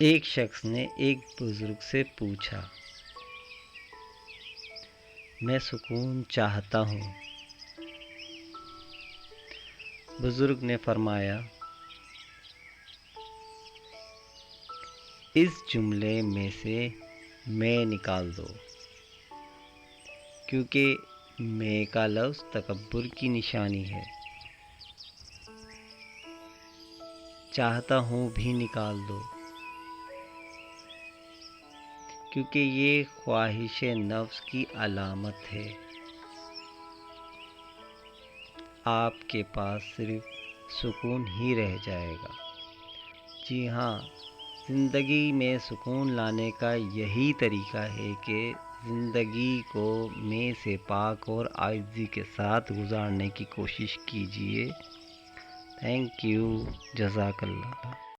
एक शख्स ने एक बुजुर्ग से पूछा, मैं सुकून चाहता हूँ। बुजुर्ग ने फरमाया, इस जुमले में से मैं निकाल दो, क्योंकि मैं का लफ्ज़ तकब्बुर की निशानी है। चाहता हूँ भी निकाल दो, क्योंकि ये ख्वाहिश नफ्स की अलामत है। आपके पास सिर्फ सुकून ही रह जाएगा। जी हाँ, ज़िंदगी में सुकून लाने का यही तरीका है कि ज़िंदगी को मैं से पाक और आजिज़ी के साथ गुजारने की कोशिश कीजिए। Thank you. जज़ाकल्लाह।